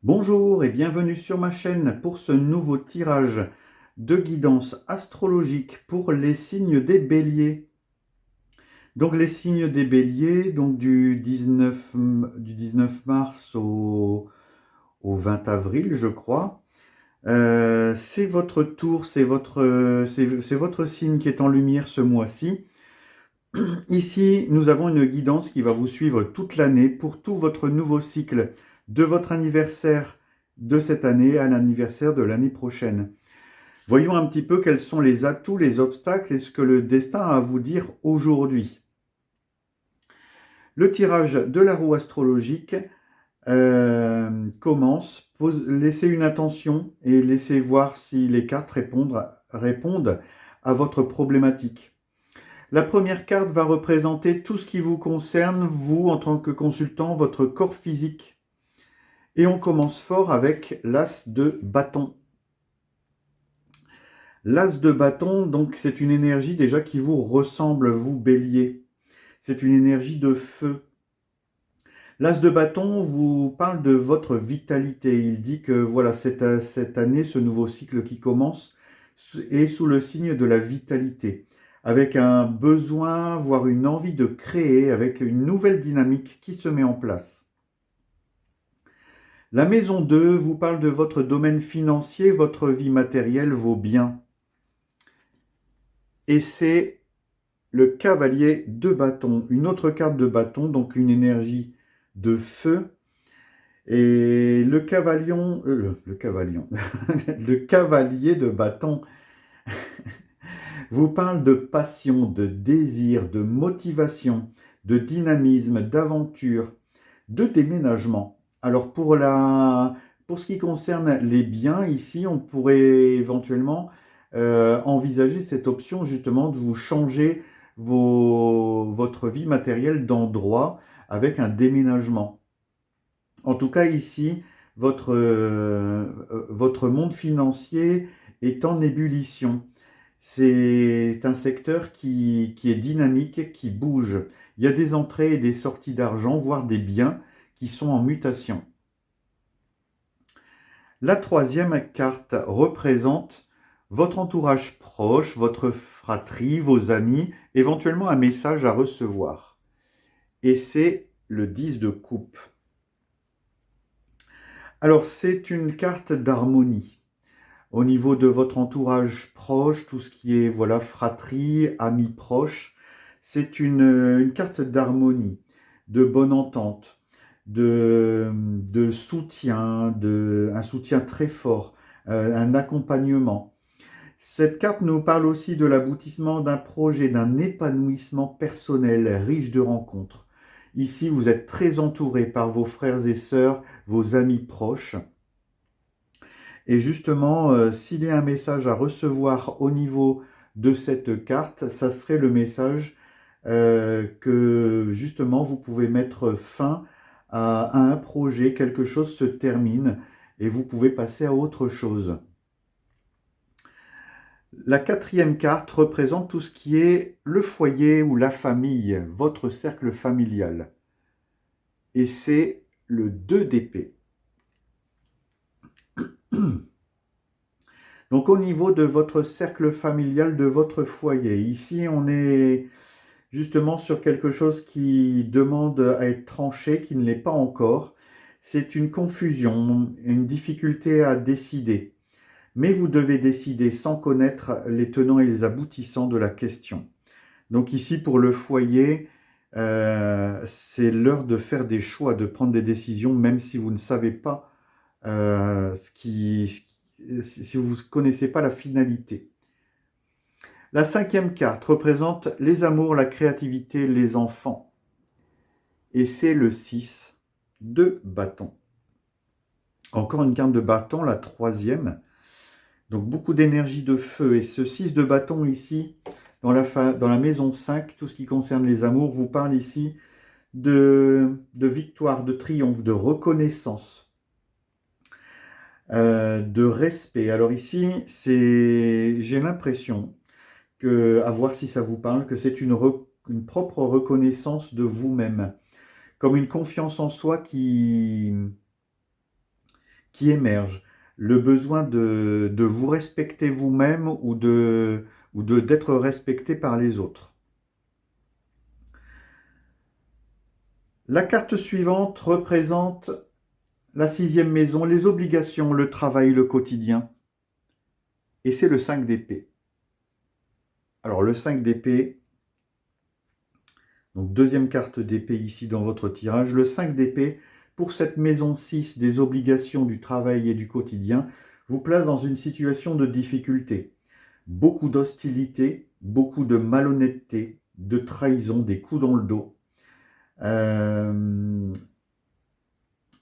Bonjour et bienvenue sur ma chaîne pour ce nouveau tirage de guidance astrologique pour les signes des béliers. Donc les signes des béliers, donc du 19 mars au 20 avril, je crois. C'est votre tour, c'est votre signe qui est en lumière ce mois-ci. Ici, nous avons une guidance qui va vous suivre toute l'année pour tout votre nouveau cycle, de votre anniversaire de cette année à l'anniversaire de l'année prochaine. Voyons un petit peu quels sont les atouts, les obstacles et ce que le destin a à vous dire aujourd'hui. Le tirage de la roue astrologique commence. Laissez une attention et laissez voir si les cartes répondent à votre problématique. La première carte va représenter tout ce qui vous concerne, vous en tant que consultant, votre corps physique. Et on commence fort avec l'as de bâton. L'as de bâton, donc c'est une énergie déjà qui vous ressemble, vous bélier. C'est une énergie de feu. L'as de bâton vous parle de votre vitalité. Il dit que voilà, cette année, ce nouveau cycle qui commence est sous le signe de la vitalité, avec un besoin, voire une envie de créer, avec une nouvelle dynamique qui se met en place. La maison 2 vous parle de votre domaine financier, votre vie matérielle, vos biens. Et c'est le cavalier de bâton, une autre carte de bâton, donc une énergie de feu. Et le cavalion, le cavalier de bâton vous parle de passion, de désir, de motivation, de dynamisme, d'aventure, de déménagement. Alors pour ce qui concerne les biens, ici, on pourrait éventuellement envisager cette option justement de vous changer votre vie matérielle d'endroit avec un déménagement. En tout cas, ici, votre monde financier est en ébullition. C'est un secteur qui est dynamique, qui bouge. Il y a des entrées et des sorties d'argent, voire des biens qui sont en mutation. La troisième carte représente votre entourage proche, votre fratrie, vos amis, éventuellement un message à recevoir. Et c'est le 10 de coupe. Alors, c'est une carte d'harmonie. Au niveau de votre entourage proche, tout ce qui est voilà, fratrie, amis proches, c'est une carte d'harmonie, de bonne entente, de soutien, un soutien très fort, un accompagnement. Cette carte nous parle aussi de l'aboutissement d'un projet, d'un épanouissement personnel riche de rencontres. Ici, vous êtes très entouré par vos frères et sœurs, vos amis proches. Et justement, s'il y a un message à recevoir au niveau de cette carte, ça serait le message que justement vous pouvez mettre fin à un projet, quelque chose se termine et vous pouvez passer à autre chose. La quatrième carte représente tout ce qui est le foyer ou la famille, votre cercle familial. Et c'est le 2 d'épée. Donc au niveau de votre cercle familial, de votre foyer, ici on est justement sur quelque chose qui demande à être tranché, qui ne l'est pas encore. C'est une confusion, une difficulté à décider. Mais vous devez décider sans connaître les tenants et les aboutissants de la question. Donc ici pour le foyer, c'est l'heure de faire des choix, de prendre des décisions, même si vous ne savez pas si vous ne connaissez pas la finalité. La cinquième carte représente les amours, la créativité, les enfants. Et c'est le 6 de bâton. Encore une carte de bâton, la troisième. Donc beaucoup d'énergie de feu. Et ce 6 de bâton ici, dans la maison 5, tout ce qui concerne les amours, vous parle ici de victoire, de triomphe, de reconnaissance. De respect. Alors ici, j'ai l'impression que, à voir si ça vous parle, que c'est une propre reconnaissance de vous-même, comme une confiance en soi qui qui émerge, le besoin de vous respecter vous-même ou d'être respecté par les autres. La carte suivante représente la 6e maison, les obligations, le travail, le quotidien. Et c'est le 5 d'épée. Alors le 5 d'épée, donc deuxième carte d'épée ici dans votre tirage, le 5 d'épée, pour cette maison 6 des obligations, du travail et du quotidien, vous place dans une situation de difficulté. Beaucoup d'hostilité, beaucoup de malhonnêteté, de trahison, des coups dans le dos.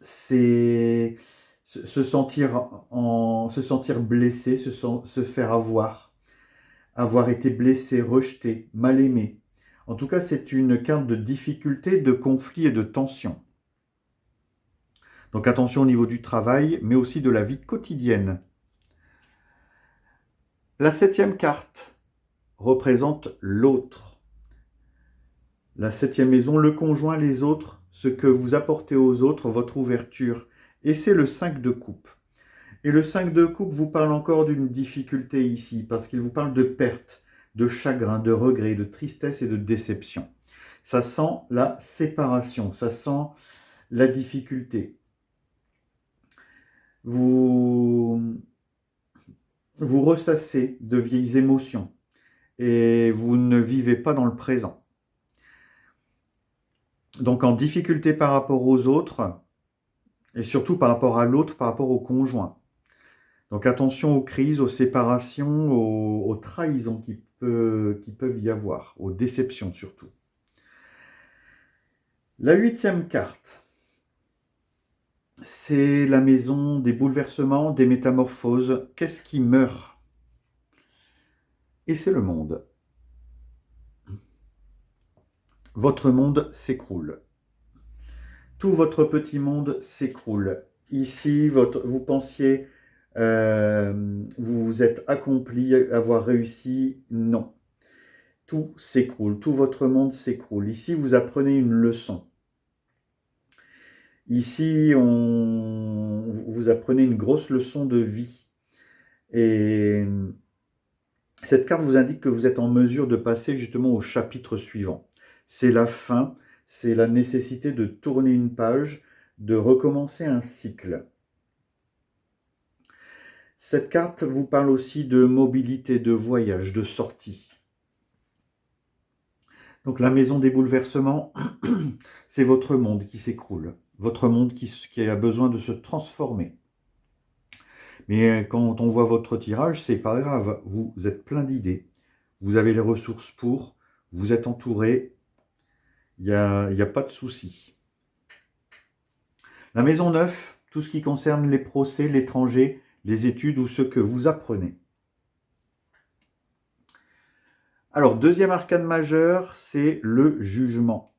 C'est se sentir blessé, se faire avoir été blessé, rejeté, mal aimé. En tout cas, c'est une carte de difficulté, de conflit et de tension. Donc attention au niveau du travail, mais aussi de la vie quotidienne. La 7e carte représente l'autre. La 7e maison, le conjoint, les autres, ce que vous apportez aux autres, votre ouverture. Et c'est le 5 de coupe. Et le 5 de coupe vous parle encore d'une difficulté ici, parce qu'il vous parle de perte, de chagrin, de regret, de tristesse et de déception. Ça sent la séparation, ça sent la difficulté. Vous ressassez de vieilles émotions et vous ne vivez pas dans le présent. Donc en difficulté par rapport aux autres, et surtout par rapport à l'autre, par rapport au conjoint. Donc attention aux crises, aux séparations, aux trahisons qui peuvent y avoir, aux déceptions surtout. La 8e carte, c'est la maison des bouleversements, des métamorphoses. Qu'est-ce qui meurt? Et c'est le monde. Votre monde s'écroule. Tout votre petit monde s'écroule. Ici, vous pensiez, vous vous êtes accompli, avoir réussi. Non. Tout s'écroule, tout votre monde s'écroule. Ici, vous apprenez une leçon. Ici, vous apprenez une grosse leçon de vie. Et cette carte vous indique que vous êtes en mesure de passer justement au chapitre suivant. C'est la fin, c'est la nécessité de tourner une page, de recommencer un cycle. Cette carte vous parle aussi de mobilité, de voyage, de sortie. Donc la maison des bouleversements, c'est votre monde qui s'écroule, votre monde qui a besoin de se transformer. Mais quand on voit votre tirage, c'est pas grave, vous êtes plein d'idées, vous avez les ressources pour, vous êtes entouré, il n'y a pas de souci. La maison 9, tout ce qui concerne les procès, l'étranger, les études ou ce que vous apprenez. Alors, deuxième arcane majeur, c'est le jugement.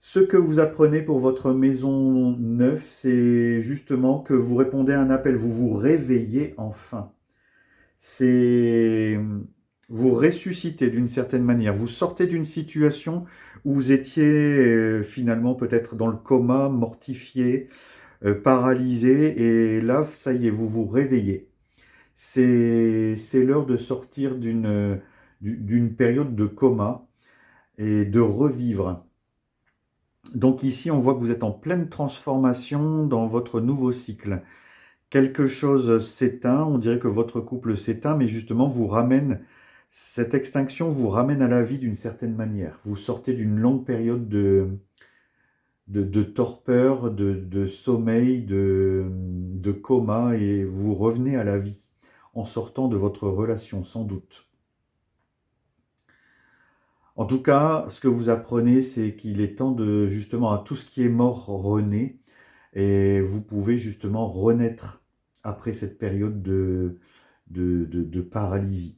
Ce que vous apprenez pour votre maison 9, c'est justement que vous répondez à un appel, vous vous réveillez enfin. Vous ressuscitez d'une certaine manière, vous sortez d'une situation où vous étiez finalement peut-être dans le coma, mortifié, paralysé, et là, ça y est, vous vous réveillez. C'est l'heure de sortir d'une période de coma et de revivre. Donc ici, on voit que vous êtes en pleine transformation dans votre nouveau cycle. Quelque chose s'éteint, on dirait que votre couple s'éteint, mais justement, cette extinction vous ramène à la vie d'une certaine manière. Vous sortez d'une longue période de torpeur, de sommeil, de coma, et vous revenez à la vie en sortant de votre relation, sans doute. En tout cas, ce que vous apprenez, c'est qu'il est temps de, justement, à tout ce qui est mort renaît, et vous pouvez justement renaître après cette période de paralysie.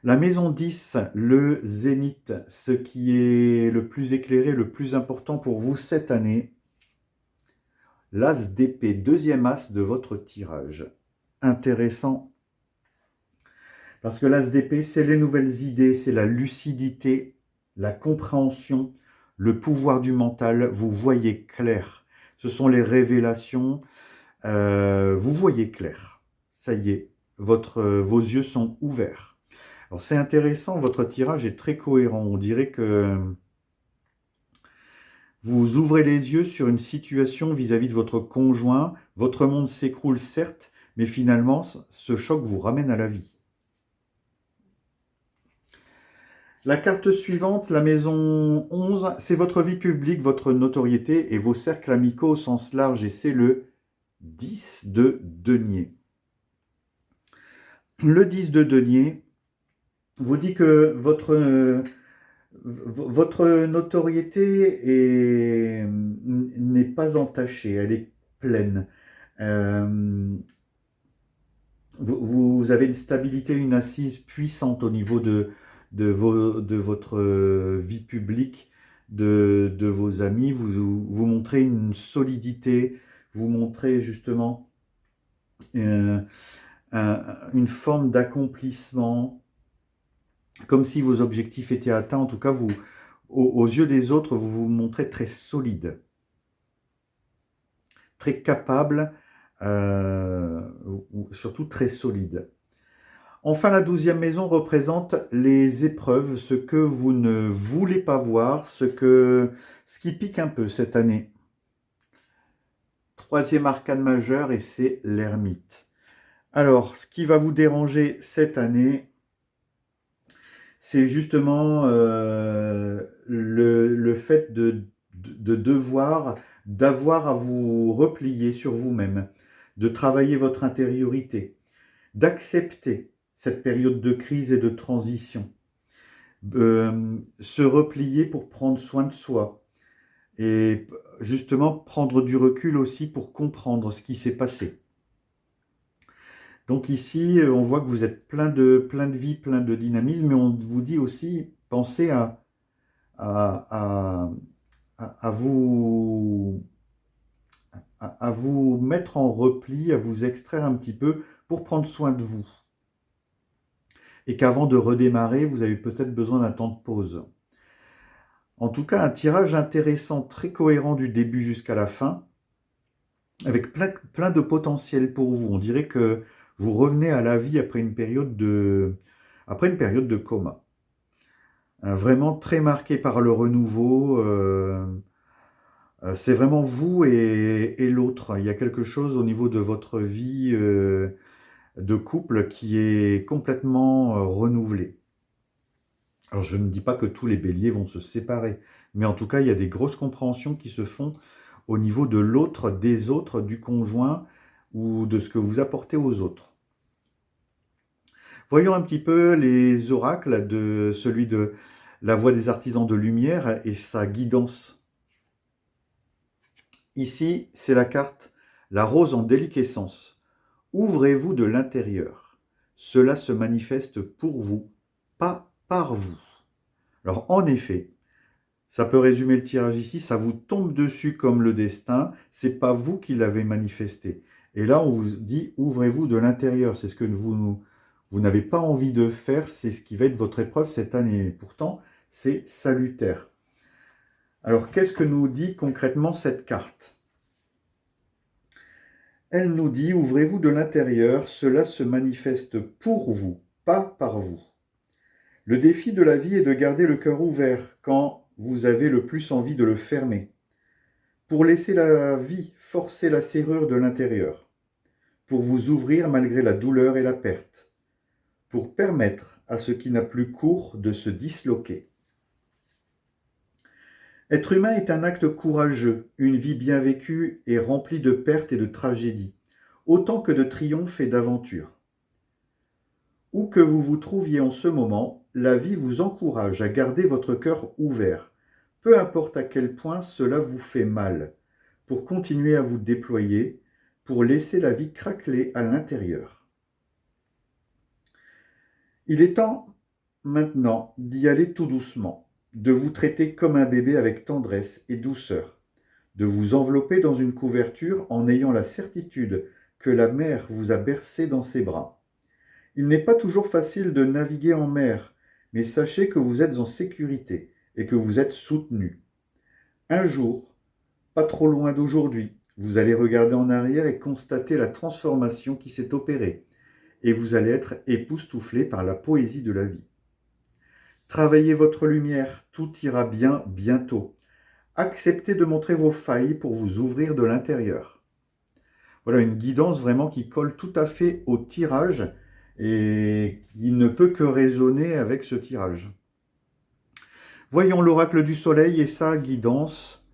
La maison 10, le zénith, ce qui est le plus éclairé, le plus important pour vous cette année, l'as d'épée, deuxième as de votre tirage. Intéressant, parce que l'as d'épée, c'est les nouvelles idées, c'est la lucidité, la compréhension, le pouvoir du mental, vous voyez clair. Ce sont les révélations, vous voyez clair. Ça y est, vos yeux sont ouverts. Alors c'est intéressant, votre tirage est très cohérent. On dirait que vous ouvrez les yeux sur une situation vis-à-vis de votre conjoint. Votre monde s'écroule certes, mais finalement, ce choc vous ramène à la vie. La carte suivante, la maison 11, c'est votre vie publique, votre notoriété et vos cercles amicaux au sens large. Et c'est le 10 de denier. Le 10 de denier vous dit que votre notoriété n'est pas entachée, elle est pleine. Vous avez une stabilité, une assise puissante au niveau de votre vie publique, de vos amis. Vous montrez une solidité, vous montrez justement une forme d'accomplissement, comme si vos objectifs étaient atteints. En tout cas, aux yeux des autres, vous vous montrez très solide, très capable, surtout très solide. Enfin, la 12e maison représente les épreuves, ce que vous ne voulez pas voir, ce qui pique un peu cette année. 3e arcane majeur, et c'est l'ermite. Alors, ce qui va vous déranger cette année, c'est justement le fait d'avoir à vous replier sur vous-même, de travailler votre intériorité, d'accepter cette période de crise et de transition, se replier pour prendre soin de soi et justement prendre du recul aussi pour comprendre ce qui s'est passé. Donc ici, on voit que vous êtes plein de vie, plein de dynamisme, mais on vous dit aussi, pensez à vous mettre en repli, à vous extraire un petit peu pour prendre soin de vous. Et qu'avant de redémarrer, vous avez peut-être besoin d'un temps de pause. En tout cas, un tirage intéressant, très cohérent du début jusqu'à la fin, avec plein de potentiel pour vous. On dirait que vous revenez à la vie après une période de coma. Vraiment très marqué par le renouveau. C'est vraiment vous et l'autre. Il y a quelque chose au niveau de votre vie de couple qui est complètement renouvelé. Alors je ne dis pas que tous les béliers vont se séparer, mais en tout cas il y a des grosses compréhensions qui se font au niveau de l'autre, des autres, du conjoint ou de ce que vous apportez aux autres. Voyons un petit peu les oracles de celui de la voix des artisans de lumière et sa guidance. Ici, c'est la carte la rose en déliquescence. Ouvrez-vous de l'intérieur. Cela se manifeste pour vous, pas par vous. Alors en effet, ça peut résumer le tirage ici, ça vous tombe dessus comme le destin, c'est pas vous qui l'avez manifesté. Et là, on vous dit, ouvrez-vous de l'intérieur. C'est ce que vous n'avez pas envie de faire, c'est ce qui va être votre épreuve cette année. Pourtant, c'est salutaire. Alors, qu'est-ce que nous dit concrètement cette carte ? Elle nous dit, ouvrez-vous de l'intérieur, cela se manifeste pour vous, pas par vous. Le défi de la vie est de garder le cœur ouvert quand vous avez le plus envie de le fermer, pour laisser la vie forcer la serrure de l'intérieur, pour vous ouvrir malgré la douleur et la perte, pour permettre à ce qui n'a plus cours de se disloquer. Être humain est un acte courageux, une vie bien vécue et remplie de pertes et de tragédies, autant que de triomphes et d'aventures. Où que vous vous trouviez en ce moment, la vie vous encourage à garder votre cœur ouvert, peu importe à quel point cela vous fait mal, pour continuer à vous déployer, pour laisser la vie craqueler à l'intérieur. Il est temps maintenant d'y aller tout doucement, de vous traiter comme un bébé avec tendresse et douceur, de vous envelopper dans une couverture en ayant la certitude que la mer vous a bercé dans ses bras. Il n'est pas toujours facile de naviguer en mer, mais sachez que vous êtes en sécurité et que vous êtes soutenu. Un jour, pas trop loin d'aujourd'hui, vous allez regarder en arrière et constater la transformation qui s'est opérée. Et vous allez être époustouflé par la poésie de la vie. Travaillez votre lumière, tout ira bien bientôt. Acceptez de montrer vos failles pour vous ouvrir de l'intérieur. Voilà une guidance vraiment qui colle tout à fait au tirage et il ne peut que résonner avec ce tirage. Voyons l'oracle du soleil et sa guidance.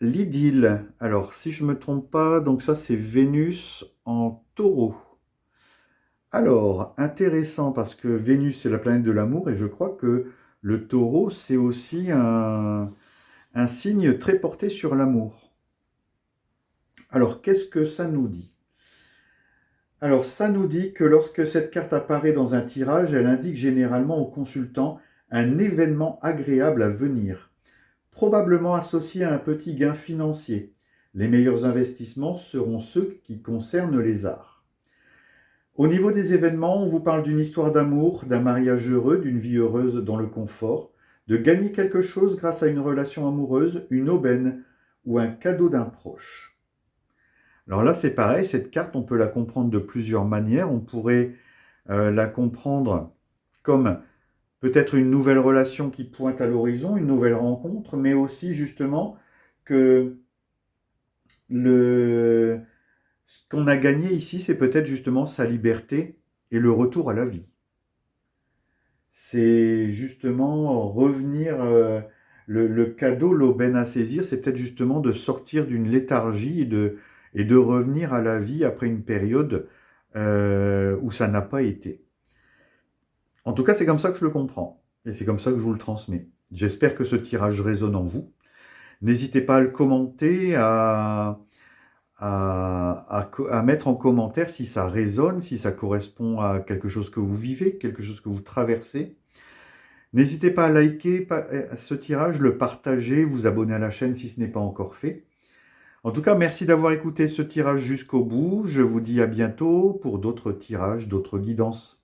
L'idylle. Alors, si je ne me trompe pas, donc ça c'est Vénus en taureau. Alors, intéressant parce que Vénus c'est la planète de l'amour et je crois que le taureau c'est aussi un signe très porté sur l'amour. Alors, qu'est-ce que ça nous dit? Alors, ça nous dit que lorsque cette carte apparaît dans un tirage, elle indique généralement au consultant un événement agréable à venir, probablement associé à un petit gain financier. Les meilleurs investissements seront ceux qui concernent les arts. Au niveau des événements, on vous parle d'une histoire d'amour, d'un mariage heureux, d'une vie heureuse dans le confort, de gagner quelque chose grâce à une relation amoureuse, une aubaine ou un cadeau d'un proche. Alors là, c'est pareil, cette carte, on peut la comprendre de plusieurs manières. On pourrait la comprendre comme peut-être une nouvelle relation qui pointe à l'horizon, une nouvelle rencontre, mais aussi justement que ce qu'on a gagné ici, c'est peut-être justement sa liberté et le retour à la vie. C'est justement revenir, le cadeau, l'aubaine à saisir, c'est peut-être justement de sortir d'une léthargie et de revenir à la vie après une période où ça n'a pas été. En tout cas, c'est comme ça que je le comprends et c'est comme ça que je vous le transmets. J'espère que ce tirage résonne en vous. N'hésitez pas à le commenter, à mettre en commentaire si ça résonne, si ça correspond à quelque chose que vous vivez, quelque chose que vous traversez. N'hésitez pas à liker ce tirage, le partager, vous abonner à la chaîne si ce n'est pas encore fait. En tout cas, merci d'avoir écouté ce tirage jusqu'au bout. Je vous dis à bientôt pour d'autres tirages, d'autres guidances.